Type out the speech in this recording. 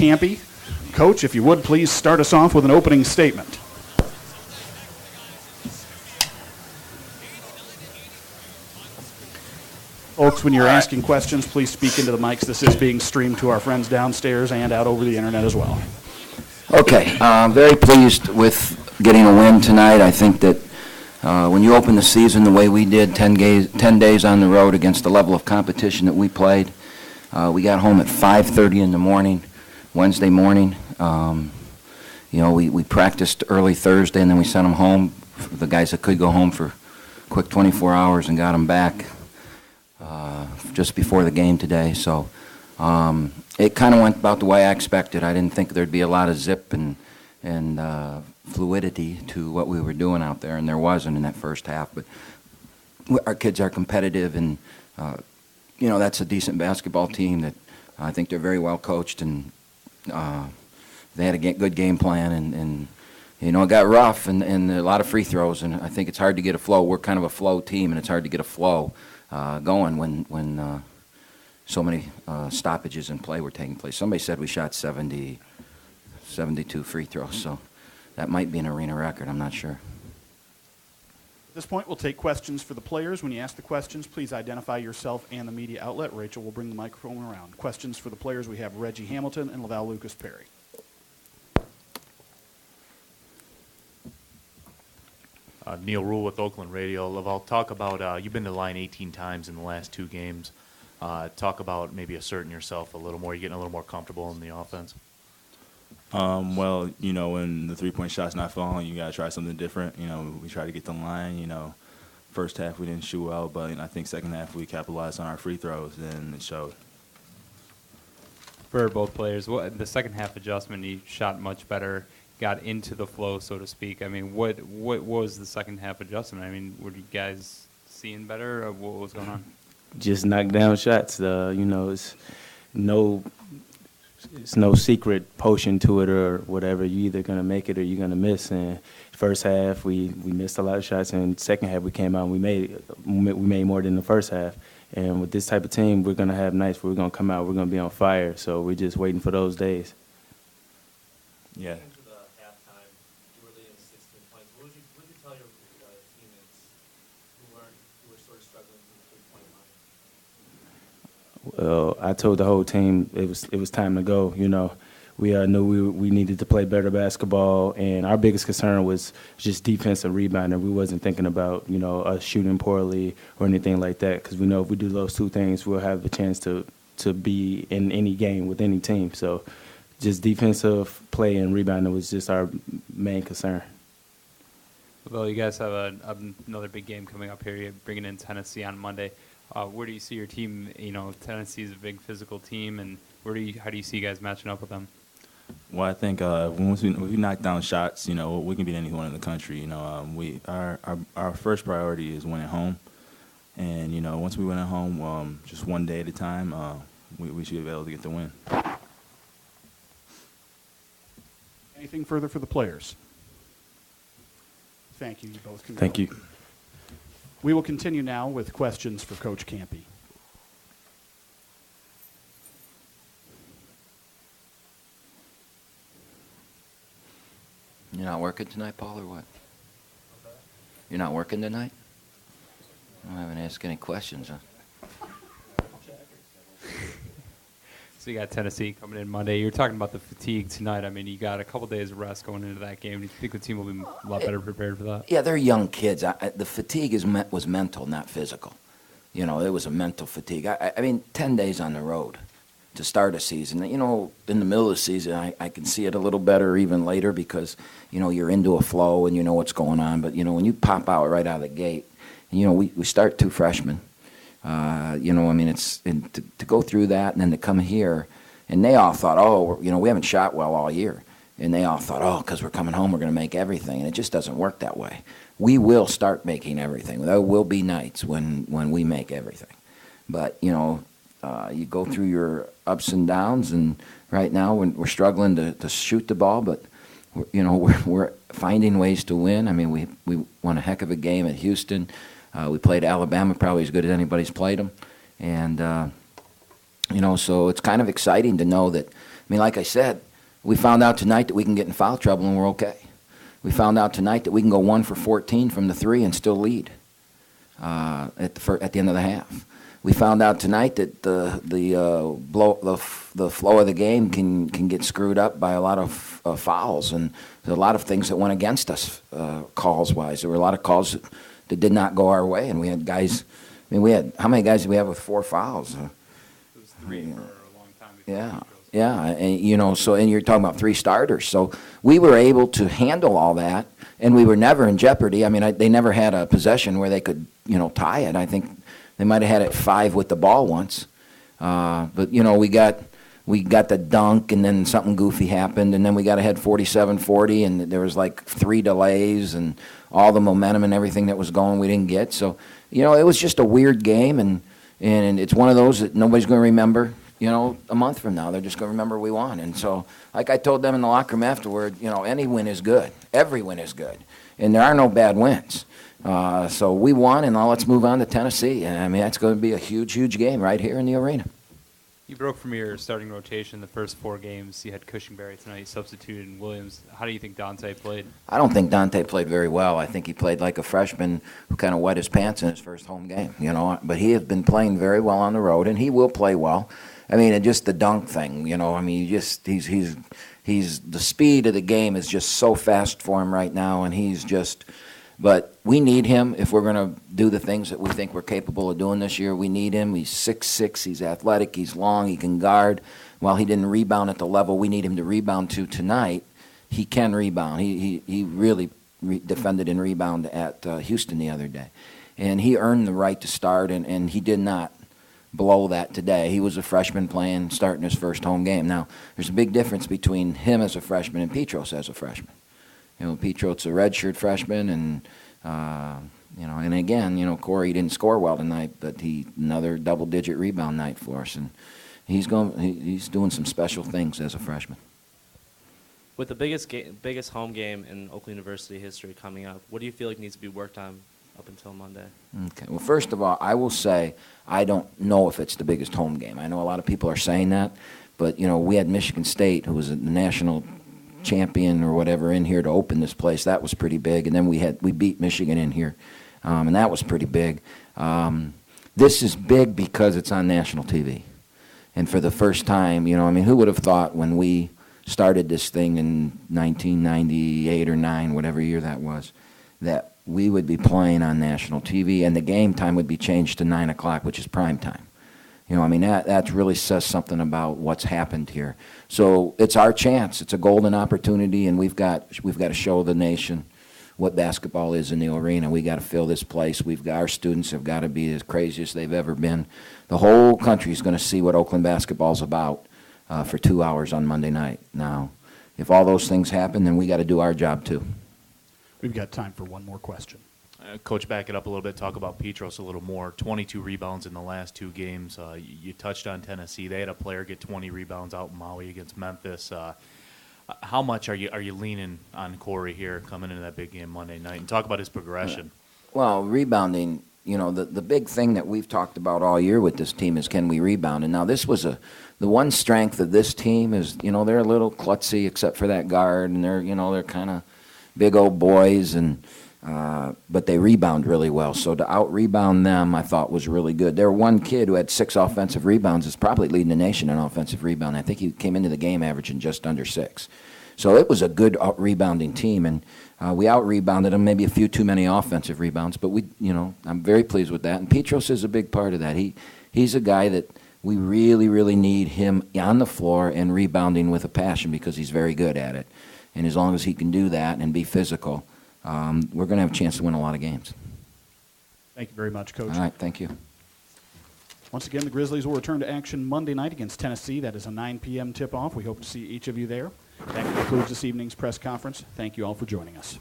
Kampe. Coach, if you would, please start us off with an opening statement. Folks, when you're asking questions, please speak into the mics. This is being streamed to our friends downstairs and out over the internet as well. Okay, very pleased with getting a win tonight. I think that when you open the season the way we did, 10 days on the road against the level of competition that we played, we got home at 5:30 in the morning, Wednesday morning. We practiced early Thursday, and then we sent them home, for the guys that could go home for a quick 24 hours, and got them back just before the game today. So it kind of went about the way I expected. I didn't think there'd be a lot of zip and fluidity to what we were doing out there, and there wasn't in that first half. But our kids are competitive, and that's a decent basketball team that I think they're very well coached, and they had a good game plan, and it got rough and a lot of free throws, and I think it's hard to get a flow. We're kind of a flow team, and it's hard to get a flow going when so many stoppages in play were taking place. Somebody said we shot 72 free throws, so that might be an arena record. I'm not sure. At this point, we'll take questions for the players. When you ask the questions, please identify yourself and the media outlet. Rachel will bring the microphone around. Questions for the players, we have Reggie Hamilton and Laval Lucas Perry. Neil Rule with Oakland Radio. Laval, talk about, you've been to the line 18 times in the last 2 games. Talk about maybe asserting yourself a little more. You're getting a little more comfortable in the offense. When the three-point shot's not falling, you got to try something different. We try to get the line. First half we didn't shoot well, but I think second half we capitalized on our free throws, and it showed. For both players, the second half adjustment, you shot much better, got into the flow, so to speak. I mean, what was the second half adjustment? I mean, were you guys seeing better, or what was going on? Just knock down shots. It's no secret potion to it or whatever. You're either gonna make it or you're gonna miss. And first half we missed a lot of shots, and second half we came out and we made more than the first half. And with this type of team, we're gonna have nights where we're gonna come out, we're gonna be on fire. So we're just waiting for those days. Yeah. Well, I told the whole team it was time to go. We knew we needed to play better basketball, and our biggest concern was just defensive rebounding. We wasn't thinking about us shooting poorly or anything like that, because we know if we do those 2 things, we'll have a chance to be in any game with any team. So just defensive play and rebounding was just our main concern. Well, you guys have another big game coming up here. You're bringing in Tennessee on Monday. Where do you see your team? Tennessee is a big physical team, and how do you see you guys matching up with them? Well, I think once we knock down shots, we can beat anyone in the country. Our first priority is winning home, and once we win at home, just one day at a time, we should be able to get the win. Anything further for the players? Thank you. You both can go. Thank you. We will continue now with questions for Coach Kampe. You're not working tonight, Paul, or what? You're not working tonight? I haven't asked any questions, huh? So you got Tennessee coming in Monday. You're talking about the fatigue tonight. I mean, you got a couple days of rest going into that game. Do you think the team will be a lot better prepared for that? Yeah, they're young kids. The fatigue was mental, not physical. It was a mental fatigue. I mean, 10 days on the road to start a season. In the middle of the season, I can see it a little better even later because, you're into a flow and you know what's going on. But, when you pop out right out of the gate, and, we start 2 freshmen. To go through that and then to come here, and they all thought, we haven't shot well all year. And they all thought, because we're coming home, we're going to make everything. And it just doesn't work that way. We will start making everything. There will be nights when we make everything. But, you go through your ups and downs, and right now we're struggling to shoot the ball, but, we're finding ways to win. I mean, we won a heck of a game at Houston. We played Alabama, probably as good as anybody's played them. And, so it's kind of exciting to know that mean, like I said, we found out tonight that we can get in foul trouble and we're okay. We found out tonight that we can go 1 for 14 from the 3 and still lead at the end of the half. We found out tonight that the flow of the game can get screwed up by a lot of fouls, and there's a lot of things that went against us calls wise. There were a lot of calls that did not go our way, and we had guys. I mean, how many guys did we have with 4 fouls? It was 3 for a long time before. Yeah. Yeah, and and you're talking about 3 starters. So we were able to handle all that, and we were never in jeopardy. I mean, they never had a possession where they could, tie it. I think they might have had it 5 with the ball once. But we got the dunk, and then something goofy happened, and then we got ahead 47-40, and there was like 3 delays, and all the momentum and everything that was going we didn't get. So, it was just a weird game, and it's one of those that nobody's going to remember. A month from now, they're just going to remember we won. And so, like I told them in the locker room afterward, any win is good. Every win is good. And there are no bad wins. So we won, and now let's move on to Tennessee. And, I mean, that's going to be a huge, huge game right here in the arena. You broke from your starting rotation the first 4 games. You had Cushingberry tonight. You substituted in Williams. How do you think Dante played? I don't think Dante played very well. I think he played like a freshman who kind of wet his pants in his first home game. But he has been playing very well on the road, and he will play well. I mean, just the dunk thing, I mean, he's the speed of the game is just so fast for him right now, and but we need him if we're going to do the things that we think we're capable of doing this year. We need him. He's 6'6", he's athletic, he's long, he can guard. While he didn't rebound at the level we need him to rebound to tonight, he can rebound. He really defended and rebound at Houston the other day. And he earned the right to start, and he did not blow that today. He was a freshman starting his first home game. Now, there's a big difference between him as a freshman and Petros as a freshman. Petros a redshirt freshman, and and again, Corey didn't score well tonight, but another double-digit rebound night for us, and he's doing some special things as a freshman. With the biggest home game in Oakland University history coming up, what do you feel like needs to be worked on up until Monday? Okay. Well, first of all, I will say I don't know if it's the biggest home game. I know a lot of people are saying that, but we had Michigan State, who was the national champion or whatever, in here to open this place. That was pretty big, and then we beat Michigan in here, and that was pretty big. This is big because it's on national TV, and for the first time, who would have thought when we started this thing in 1998 or 9, whatever year that was, that we would be playing on national TV, and the game time would be changed to 9 o'clock, which is prime time. That really says something about what's happened here. So it's our chance. It's a golden opportunity, and we've got to show the nation what basketball is in the arena. We got to fill this place. Our students have got to be as crazy as they've ever been. The whole country is going to see what Oakland basketball is about for 2 hours on Monday night. Now, if all those things happen, then we got to do our job too. We've got time for one more question. Coach, back it up a little bit. Talk about Petros a little more. 22 rebounds in the last 2 games. You touched on Tennessee. They had a player get 20 rebounds out in Maui against Memphis. How much are you leaning on Corey here coming into that big game Monday night? And talk about his progression. Well, rebounding, the big thing that we've talked about all year with this team is can we rebound? And now this was the one strength of this team is, they're a little klutzy except for that guard, and they're kind of big old boys, but they rebound really well. So to out-rebound them, I thought was really good. Their one kid who had 6 offensive rebounds is probably leading the nation in offensive rebound. I think he came into the game averaging just under 6. So it was a good rebounding team, and we out-rebounded them, maybe a few too many offensive rebounds, but I'm very pleased with that. And Petros is a big part of that. He's a guy that we really, really need him on the floor and rebounding with a passion because he's very good at it. And as long as he can do that and be physical, we're going to have a chance to win a lot of games. Thank you very much, Coach. All right, thank you. Once again, the Grizzlies will return to action Monday night against Tennessee. That is a 9 p.m. tip-off. We hope to see each of you there. That concludes this evening's press conference. Thank you all for joining us.